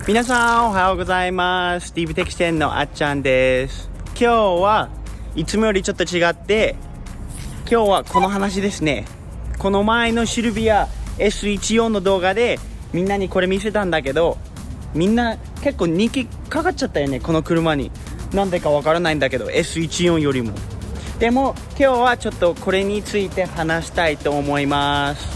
皆さんおはようございます。スティーブテキ店のあっちゃんです。今日はいつもよりちょっと違って、今日はこの話ですね。この前のシルビア S14 の動画でみんなにこれ見せたんだけど、みんな結構人気かかっちゃったよね、この車に。なんでかわからないんだけど S14 よりも。でも今日はちょっとこれについて話したいと思います。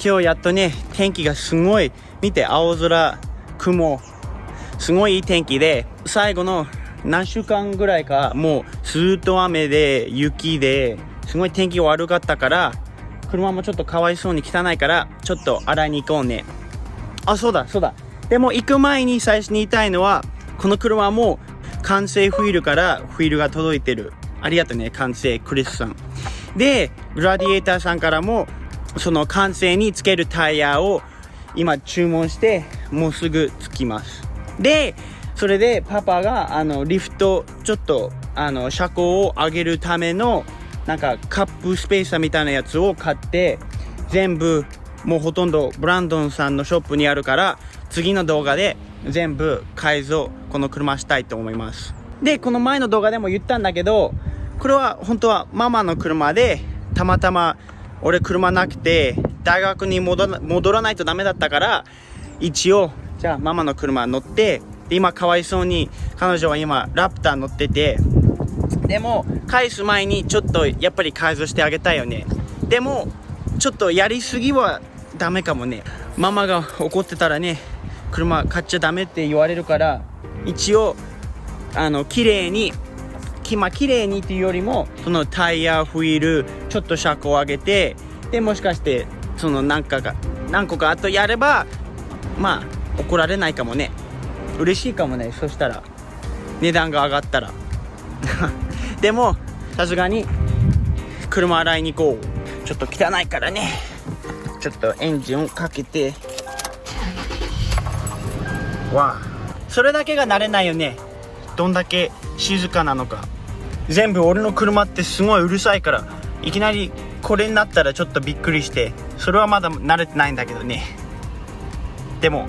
今日やっとね、天気がすごい、見て、青空、雲、すごいいい天気で、最後の何週間ぐらいか、もうずっと雨で、雪で、すごい天気悪かったから、車もちょっとかわいそうに汚いから、ちょっと洗いに行こうね。あ、そうだ。でも行く前に最初に言いたいのは、この車はもう完成フィールからフィールが届いてる。ありがとうね、完成クリスさん。で、グラディエーターさんからも、その完成につけるタイヤを今注文してもうすぐ着きます。で、それでパパがリフトちょっと車高を上げるためのなんかカップスペーサーみたいなやつを買って、全部もうほとんどブランドンさんのショップにあるから、次の動画で全部改造この車したいと思います。で、この前の動画でも言ったんだけど、これは本当はママの車で、たまたま俺車なくて大学に戻らないとダメだったから、一応じゃあママの車乗って、で今かわいそうに彼女は今ラプター乗ってて、でも返す前にちょっとやっぱり改造してあげたいよね。でもちょっとやりすぎはダメかもね。ママが怒ってたらね、車買っちゃダメって言われるから、一応綺麗に綺麗にっていうよりも、そのタイヤ、フィール、ちょっと車高を上げて、でもしかしてその何個かあとやれば、まあ怒られないかもね。嬉しいかもね。そしたら値段が上がったらでもさすがに車洗いに行こう。ちょっと汚いからね。ちょっとエンジンをかけて、わあ、それだけが慣れないよね。どんだけ静かなのか。全部俺の車ってすごいうるさいから、いきなりこれになったらちょっとびっくりして、それはまだ慣れてないんだけどね。でも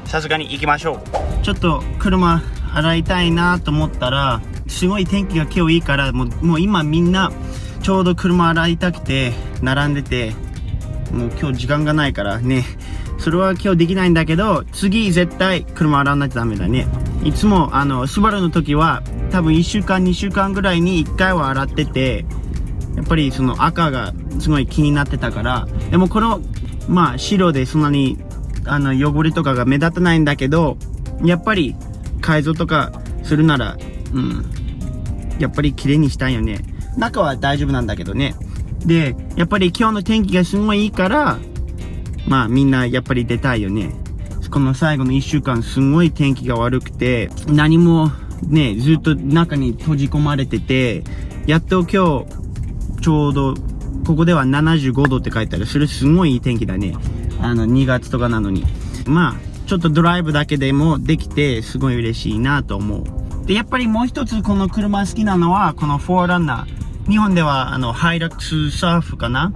さすがに行きましょう。ちょっと車洗いたいなと思ったら、すごい天気が今日いいから、もう今みんなちょうど車洗いたくて並んでて、もう今日時間がないからね、それは今日できないんだけど、次絶対車洗わないとダメだね。いつもスバルの時は多分1週間2週間ぐらいに1回は洗ってて、やっぱりその赤がすごい気になってたから。でもこのまあ白でそんなに汚れとかが目立たないんだけど、やっぱり改造とかするならやっぱり綺麗にしたいよね。中は大丈夫なんだけどね。でやっぱり今日の天気がすごいいいから、まあみんなやっぱり出たいよね。この最後の1週間すごい天気が悪くて、何もね、ずっと中に閉じ込まれてて、やっと今日ちょうどここでは75度って書いてある。それすごいいい天気だね。2月とかなのに。まあちょっとドライブだけでもできてすごい嬉しいなと思う。でやっぱりもう一つこの車好きなのは、このフォーランナー。日本ではハイラックスサーフかな。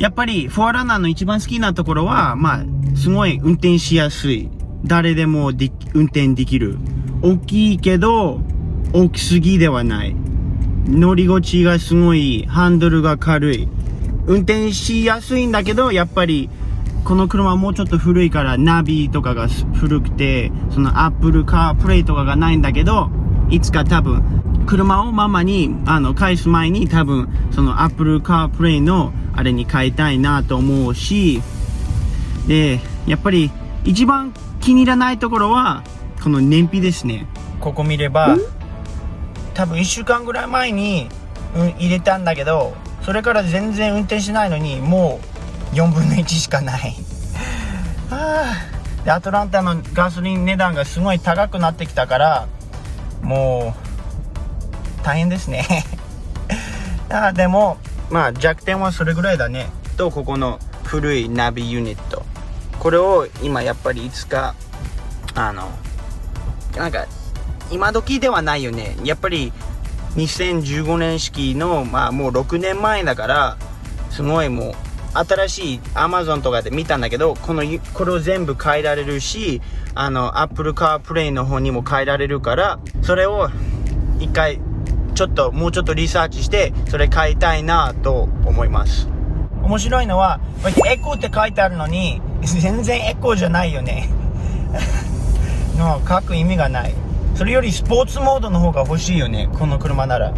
やっぱりフォーランナーの一番好きなところは、まあすごい運転しやすい。誰でも運転できる。大きいけど大きすぎではない。乗り心地がすごい。ハンドルが軽い。運転しやすいんだけど、やっぱりこの車はもうちょっと古いからナビとかが古くて、その Apple CarPlay とかがないんだけど、いつか多分車をママに返す前に多分その Apple CarPlay のあれに変えたいなと思うし、で、やっぱり一番気に入らないところはこの燃費ですね。ここ見れば多分1週間ぐらい前に、入れたんだけど、それから全然運転しないのにもう4分の1しかないでアトランタのガソリン値段がすごい高くなってきたから、もう大変ですねでもまあ弱点はそれぐらいだね。とここの古いナビユニット、これを今やっぱりいつかなんか今時ではないよね。やっぱり2015年式のまあもう6年前だから、すごいもう新しい Amazon とかで見たんだけど、これを全部変えられるし、Apple CarPlay の方にも変えられるから、それを一回もうちょっとリサーチしてそれ変えたいなと思います。面白いのはエコーって書いてあるのに全然エコーじゃないよねの書く意味がない。それよりスポーツモードの方が欲しいよね、この車なら。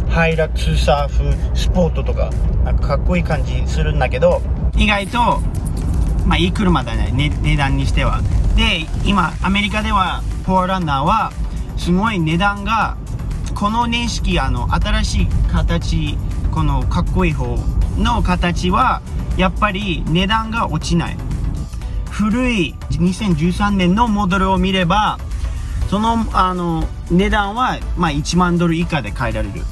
ハイラックスサーフスポートとかなんかかっこいい感じするんだけど、意外とまあいい車だね、値段にしては。で今アメリカではフォアランナーはすごい値段が、この年式新しい形、このかっこいい方の形はやっぱり値段が落ちない。古い2013年のモデルを見れば、その値段はまあ1万ドル以下で買えられる。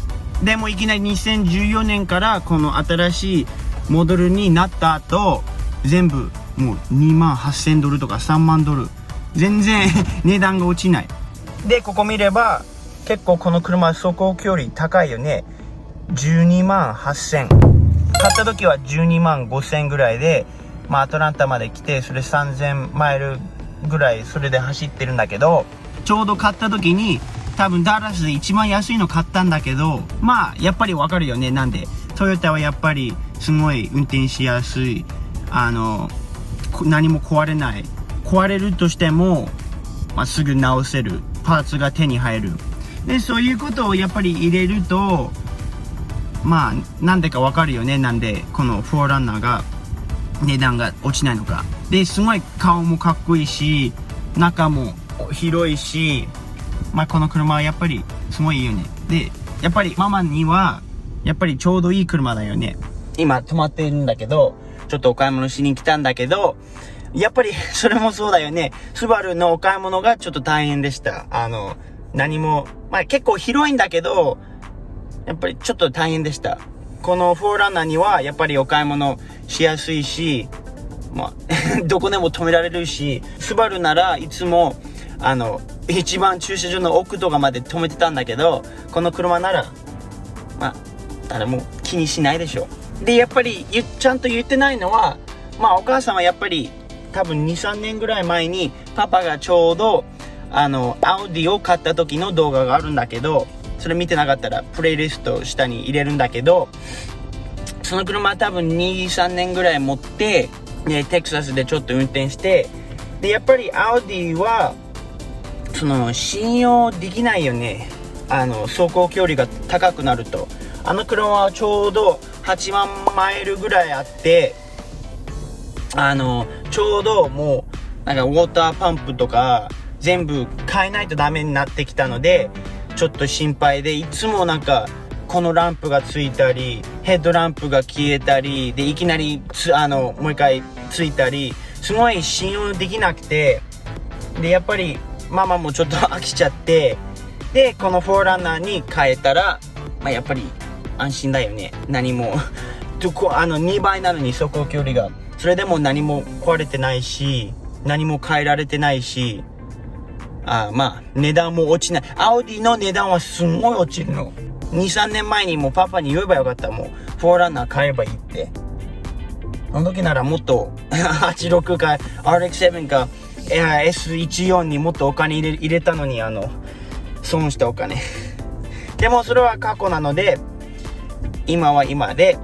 でもいきなり2014年からこの新しいモデルになった後、全部もう2万8000ドルとか3万ドル、全然値段が落ちない。でここ見れば結構この車走行距離高いよね。12万8000、買った時は12万5000ぐらいで、まあアトランタまで来て、それ3000マイルぐらいそれで走ってるんだけど、ちょうど買った時に多分ダラスで一番安いの買ったんだけど、まあやっぱりわかるよね。なんでトヨタはやっぱりすごい運転しやすい、何も壊れない、壊れるとしても、まあ、すぐ直せる、パーツが手に入る。でそういうことをやっぱり入れると、まあなんでかわかるよね。なんでこのフォーランナーが値段が落ちないのか。ですごい顔もかっこいいし、中も広いし、まあこの車はやっぱりすごいいいよね。でやっぱりママにはやっぱりちょうどいい車だよね。今止まってるんだけど、ちょっとお買い物しに来たんだけど、やっぱりそれもそうだよね。スバルのお買い物がちょっと大変でした。何も、まあ結構広いんだけど、やっぱりちょっと大変でした。このフォーランナーにはやっぱりお買い物しやすいし、まあどこでも止められるし、スバルならいつも一番駐車場の奥とかまで止めてたんだけど、この車ならまあ誰も気にしないでしょ。でやっぱりちゃんと言ってないのは、まあお母さんはやっぱり多分 2,3 年ぐらい前にパパがちょうどアウディを買った時の動画があるんだけど、それ見てなかったらプレイリスト下に入れるんだけど、その車は多分 2,3 年ぐらい持って、ね、テキサスでちょっと運転して、でやっぱりアウディはその信用できないよね。走行距離が高くなると。車はちょうど8万マイルぐらいあって、ちょうどもうなんかウォーターパンプとか全部変えないとダメになってきたので、ちょっと心配で、いつもなんかこのランプがついたり、ヘッドランプが消えたりで、いきなりもう一回ついたり、すごい信用できなくて、でやっぱりママもちょっと飽きちゃって、でこのフォーランナーに変えたら、まあやっぱり安心だよね。何も2倍なのに走行距離が、それでも何も壊れてないし、何も変えられてないし、まあ値段も落ちない。アウディの値段はすんごい落ちるの。 2,3 年前にもうパパに言えばよかった。もうフォーランナー買えばいいって。その時ならもっと86か RX7 かS14 にもっとお金入れたのに、損したお金でもそれは過去なので、今は今で、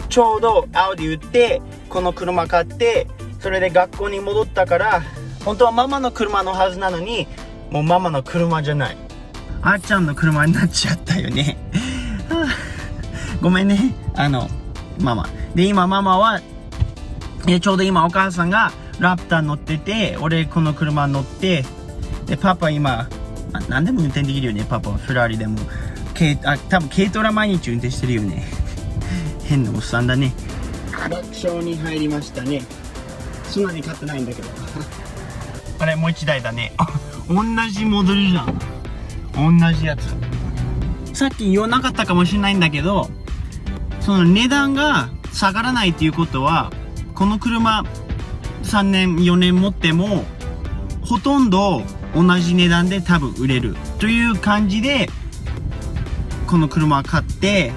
ちょうどアウディ売ってこの車買って、それで学校に戻ったから、本当はママの車のはずなのに、もうママの車じゃない、あっちゃんの車になっちゃったよねごめんね、ママで。今ママはで、ちょうど今お母さんがラプター乗ってて、俺この車乗って、で、パパ今、何でも運転できるよね、パパは。フェラーリでも。多分軽トラ毎日運転してるよね。変なおっさんだね。楽勝に入りましたね。そんなに買ってないんだけど。あれ、もう一台だね。同じモデルじゃん。同じやつ。さっき言わなかったかもしれないんだけど、その値段が下がらないっていうことは、この車3年4年持ってもほとんど同じ値段で多分売れるという感じで、この車を買って、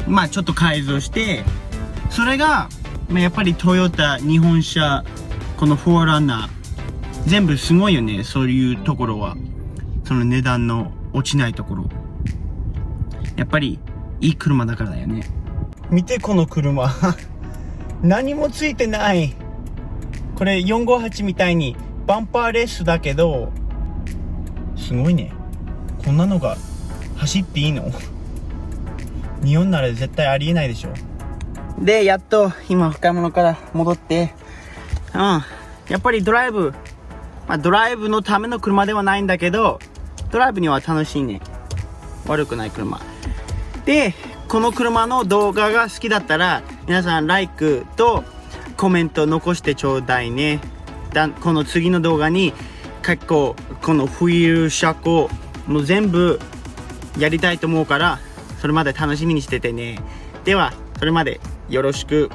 まあちょっと改造して、それが、まあ、やっぱりトヨタ、日本車、このフォーランナー、全部すごいよね、そういうところは。その値段の落ちないところ。やっぱりいい車だからだよね。見てこの車。何もついてない。これ458みたいにバンパーレスだけど、すごいね。こんなのが走っていいの？日本なら絶対ありえないでしょ。で、やっと今買い物から戻って、やっぱりドライブ、まあドライブのための車ではないんだけど、ドライブには楽しいね。悪くない車。で、この車の動画が好きだったら、皆さん、LIKE とコメント残してちょうだいね。この次の動画に、結構、このフィール、車高、もう全部やりたいと思うから、それまで楽しみにしててね。では、それまでよろしく。